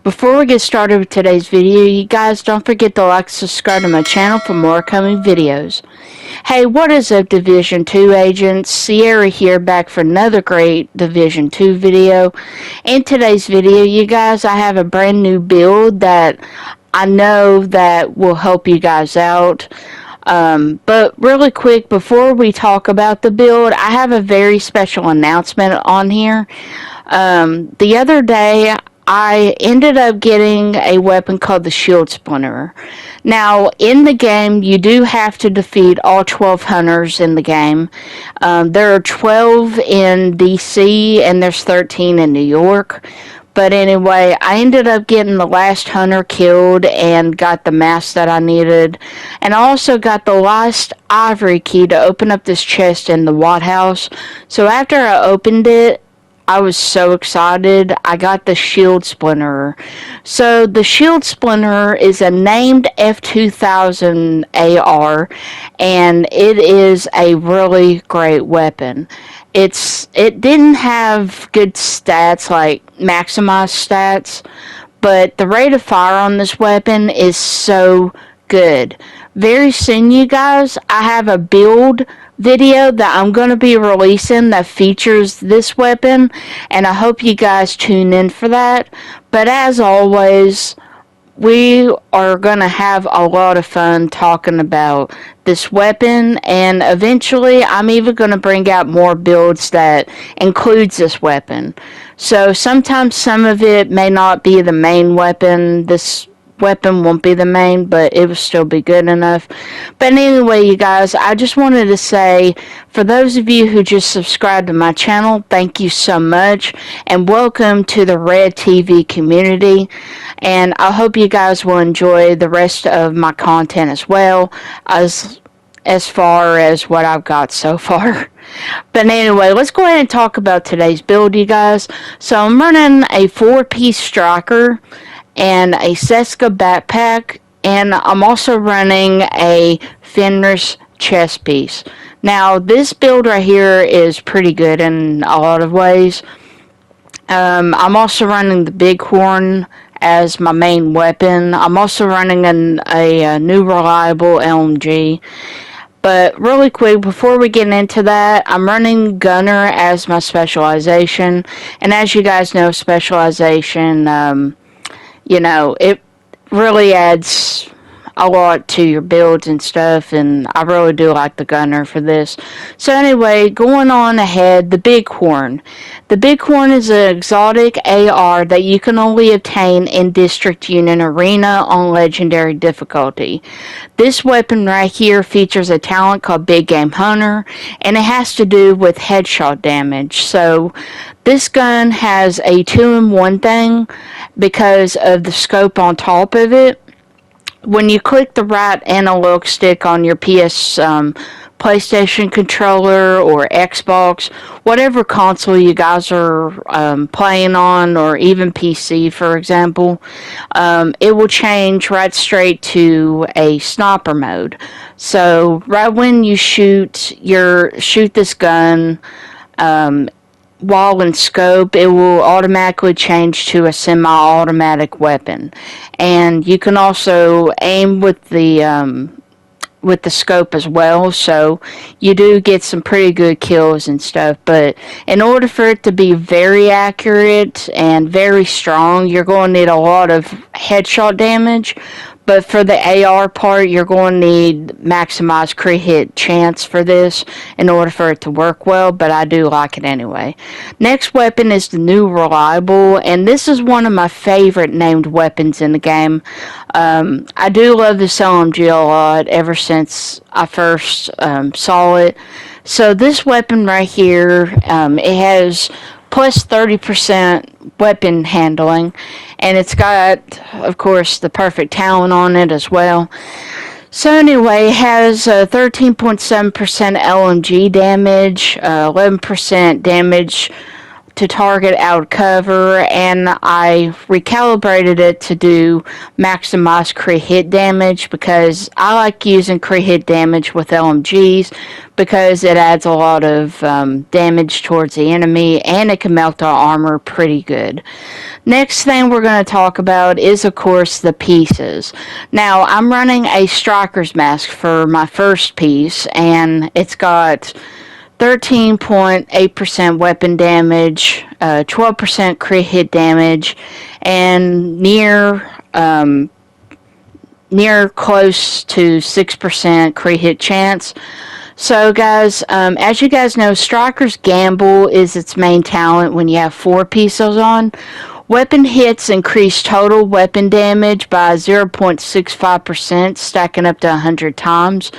Before we get started with today's video, you guys don't forget to like and subscribe to my channel for more coming videos. Hey, what is up, Division 2 agents? Sierra here, back for another great Division 2 video. In today's video, you guys, I have a brand new build that I know that will help you guys out. But really quick, before we talk about the build, I have a very special announcement on here. The other day, I ended up getting a weapon called the Shield Splinterer. Now, in the game, you do have to defeat all 12 hunters in the game. There are 12 in DC and there's 13 in New York. But anyway, I ended up getting the last hunter killed and got the mask that I needed. And I also got the last ivory key to open up this chest in the Watt House. So after I opened it, I was so excited. I got the Shield Splinterer. So the Shield Splinterer is a named F2000 AR, and it is a really great weapon. It didn't have good stats, like maximized stats, but the rate of fire on this weapon is so good. Very soon, you guys, I have a build video that I'm going to be releasing that features this weapon, and I hope you guys tune in for that. But as always, we are going to have a lot of fun talking about this weapon, and eventually I'm even going to bring out more builds that includes this weapon. So sometimes some of it may not be the main weapon. This weapon won't be the main, but it will still be good enough. But anyway, you guys, I just wanted to say, for those of you who just subscribed to my channel, thank you so much, and welcome to the Red TV community. And I hope you guys will enjoy the rest of my content as well, as far as what I've got so far. But anyway, let's go ahead and talk about today's build, you guys. So I'm running a 4-piece striker and a Seska backpack, and I'm also running a Fenris chest piece. Now, this build right here is pretty good in a lot of ways. I'm also running the Bighorn as my main weapon. I'm also running a new reliable LMG. But really quick, before we get into that, I'm running Gunner as my specialization. And as you guys know, specialization, you know, it really adds a lot to your builds and stuff, and I really do like the Gunner for this. So anyway, going on ahead, the Bighorn. The Bighorn is an exotic AR that you can only obtain in District Union Arena on Legendary difficulty. This weapon right here features a talent called Big Game Hunter, and it has to do with headshot damage. So this gun has a 2-in-1 thing because of the scope on top of it. When you click the right analog stick on your PlayStation controller or Xbox, whatever console you guys are playing on, or even PC, for example, it will change right straight to a sniper mode. So right when you shoot this gun, while in scope, it will automatically change to a semi-automatic weapon. And you can also aim with the scope as well, so you do get some pretty good kills and stuff. But in order for it to be very accurate and very strong, you're going to need a lot of headshot damage. But for the AR part, you're going to need maximized crit hit chance for this in order for it to work well, but I do like it anyway. Next weapon is the new reliable, and this is one of my favorite named weapons in the game. I do love this LMG a lot ever since I first saw it. So this weapon right here, it has plus 30% weapon handling, and it's got, of course, the perfect talent on it as well. So anyway, it has 13.7% LMG damage, 11% damage to target out cover, and I recalibrated it to do maximize crit hit damage because I like using crit hit damage with LMGs because it adds a lot of damage towards the enemy and it can melt our armor pretty good. Next thing we're going to talk about is, of course, the pieces. Now, I'm running a Striker's Mask for my first piece, and it's got 13.8% weapon damage, 12% crit hit damage, and near close to 6% crit hit chance. So, guys, as you guys know, Striker's Gamble is its main talent when you have 4 pieces on. Weapon hits increase total weapon damage by 0.65%, stacking up to 100 times.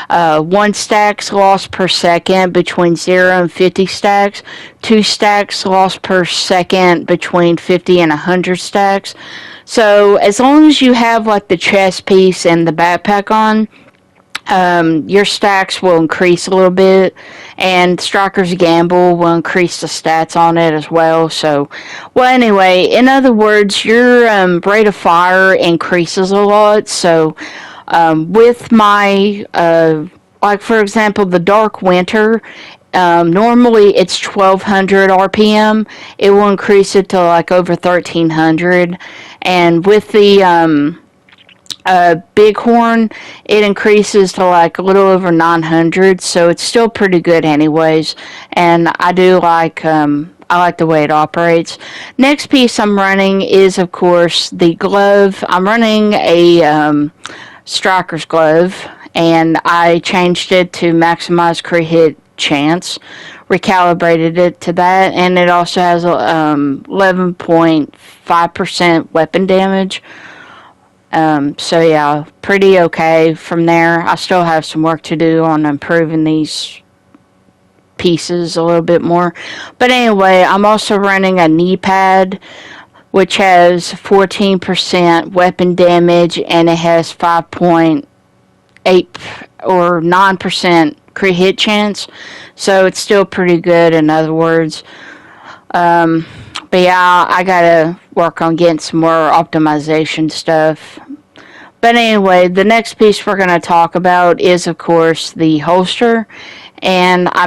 1 stacks lost per second between 0 and 50 stacks. 2 stacks lost per second between 50 and 100 stacks. So as long as you have like the chest piece and the backpack on, your stacks will increase a little bit, and Striker's Gamble will increase the stats on it as well. So, well, anyway, in other words, your rate of fire increases a lot. So, with my, like for example, the Dark Winter, normally it's 1200 RPM. It will increase it to like over 1300, and with the Bighorn, it increases to like a little over 900, so it's still pretty good anyways, and I do like I like the way it operates. Next piece I'm running is, of course, the glove. I'm running a Striker's glove, and I changed it to maximize crit hit chance, recalibrated it to that, and it also has 11.5% weapon damage. So yeah, pretty okay from there. I still have some work to do on improving these pieces a little bit more. But anyway, I'm also running a knee pad, which has 14% weapon damage, and it has 5.8 or 9% crit hit chance. So it's still pretty good, in other words. But yeah, I gotta work on getting some more optimization stuff. But anyway, the next piece we're going to talk about is, of course, the holster. And I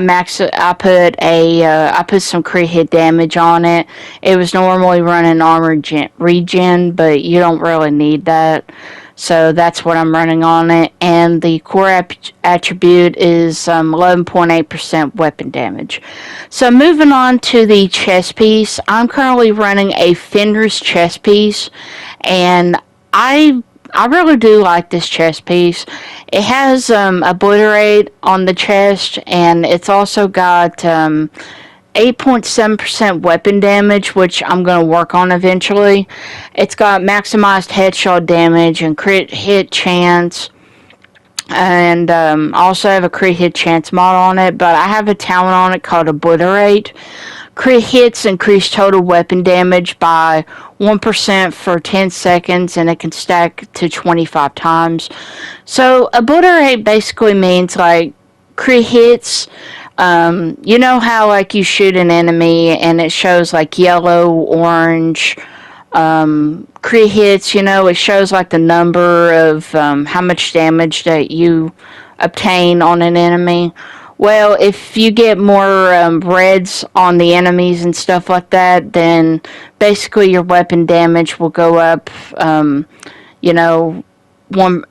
put some crit hit damage on it. It was normally running armor regen, but you don't really need that. So that's what I'm running on it. And the core attribute is 11.8% weapon damage. So moving on to the chest piece, I'm currently running a Fenris chest piece, and I really do like this chest piece. It has obliterate on the chest, and it's also got 8.7% weapon damage, which I'm going to work on eventually. It's got maximized headshot damage and crit hit chance. And I also have a crit hit chance mod on it, but I have a talent on it called Obliterate. Crit hits increase total weapon damage by 1% for 10 seconds, and it can stack to 25 times. So, Obliterate basically means like crit hits. You know how like you shoot an enemy and it shows like yellow, orange, crit hits, it shows like the number of how much damage that you obtain on an enemy. Well, if you get more reds on the enemies and stuff like that, then basically your weapon damage will go up, one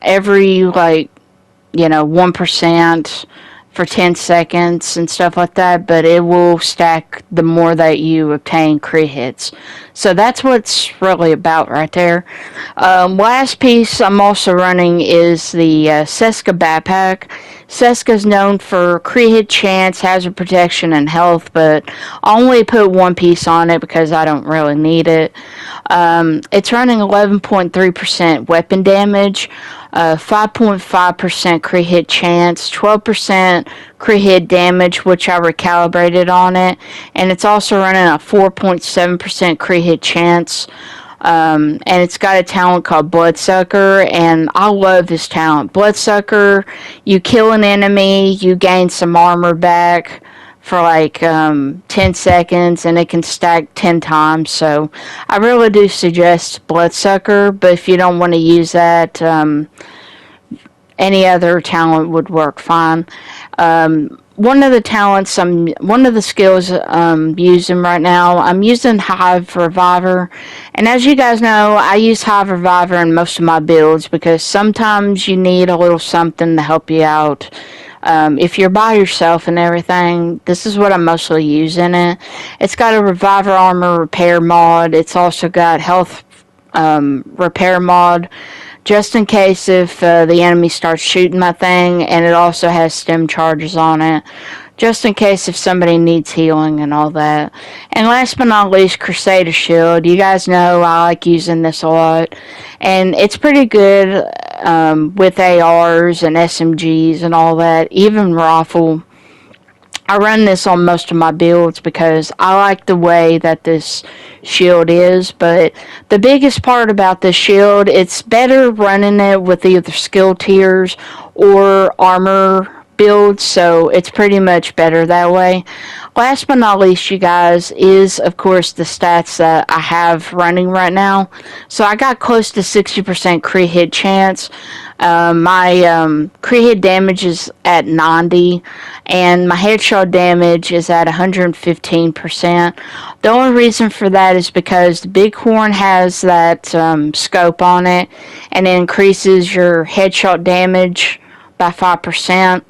every 1% for 10 seconds and stuff like that, but it will stack the more that you obtain crit hits. So that's what it's really about right there. Last piece I'm also running is the Seska backpack. Seska is known for crit hit chance, hazard protection, and health, but I only put one piece on it because I don't really need it. It's running 11.3% weapon damage, 5.5% crit hit chance, 12% crit hit damage, which I recalibrated on it, and it's also running a 4.7% crit hit chance. And it's got a talent called Bloodsucker, and I love this talent. Bloodsucker, you kill an enemy, you gain some armor back for like 10 seconds, and it can stack 10 times. So I really do suggest Bloodsucker, but if you don't want to use that, any other talent would work fine. One of the skills I'm using right now, I'm using Hive Reviver. And as you guys know, I use Hive Reviver in most of my builds because sometimes you need a little something to help you out. If you're by yourself and everything, this is what I'm mostly using it. It's got a Reviver Armor Repair mod. It's also got Health Repair mod, just in case if the enemy starts shooting my thing, and it also has stem charges on it, just in case if somebody needs healing and all that. And last but not least, Crusader Shield. You guys know I like using this a lot, and it's pretty good with ARs and SMGs and all that, even rifle. I run this on most of my builds because I like the way that this shield is, but the biggest part about this shield, it's better running it with either skill tiers or armor builds, so it's pretty much better that way. Last but not least, you guys, is of course the stats that I have running right now. So I got close to 60% crit hit chance. My crit hit damage is at 90, and my headshot damage is at 115%. The only reason for that is because the Bighorn has that scope on it, and it increases your headshot damage by 5%.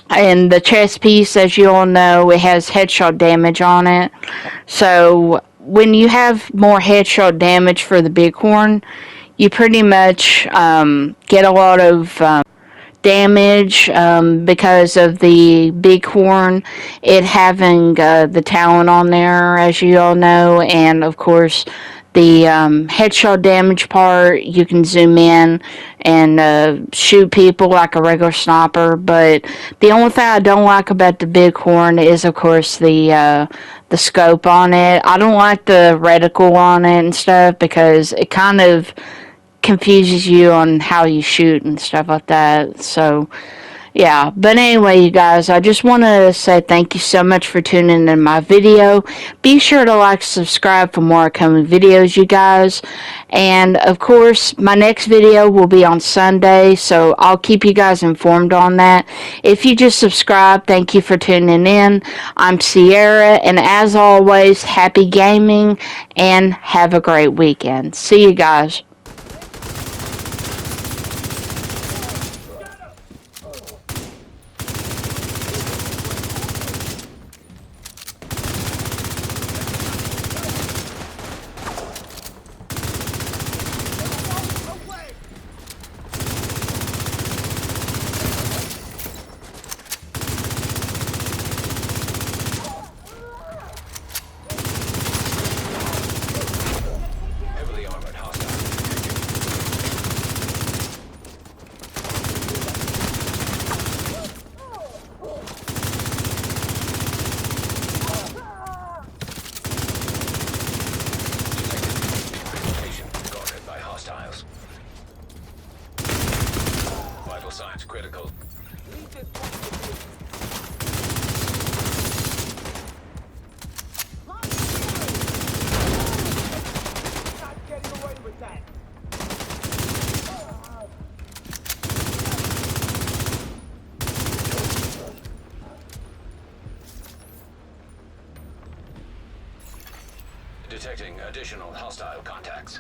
And the chest piece, as you all know, it has headshot damage on it. So when you have more headshot damage for the Bighorn, you pretty much get a lot of damage because of the Bighorn, it having the talent on there, as you all know, and of course the headshot damage part, you can zoom in and shoot people like a regular sniper. But the only thing I don't like about the Bighorn is, of course, the scope on it. I don't like the reticle on it and stuff because it kind of confuses you on how you shoot and stuff like that. So yeah, but anyway, you guys, I just want to say thank you so much for tuning in my video. Be sure to like, subscribe for more upcoming videos, you guys. And of course, my next video will be on Sunday, so I'll keep you guys informed on that. If you just subscribe, thank you for tuning in. I'm Sierra, and as always, happy gaming and have a great weekend. See you guys. Vital signs critical. Not getting away with that. Detecting additional hostile contacts.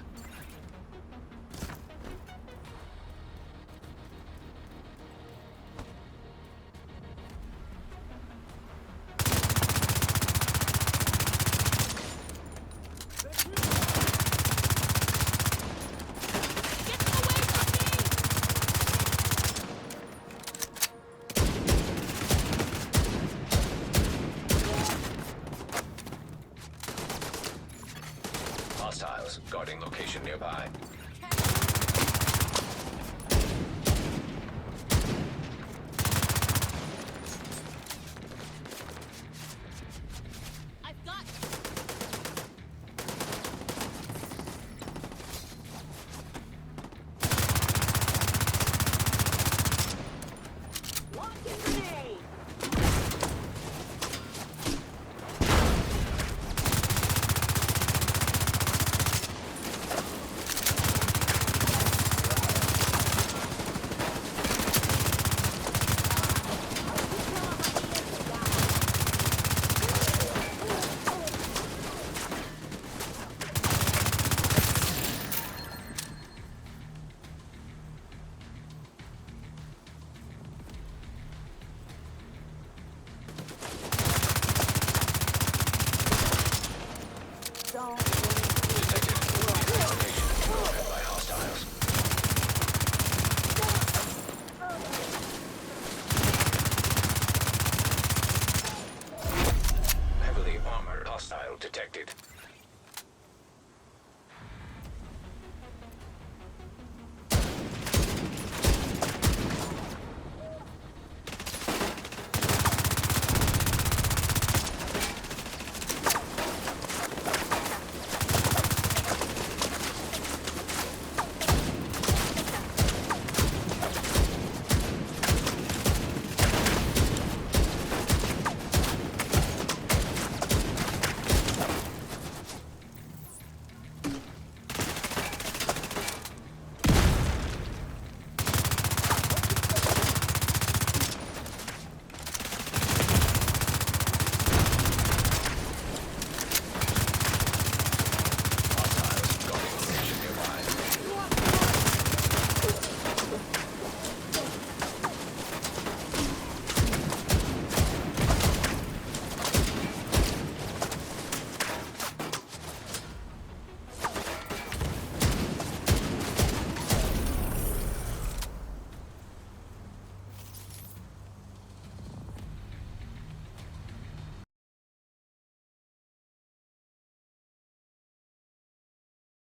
Hostiles guarding location nearby. I've got launching grenade. detected.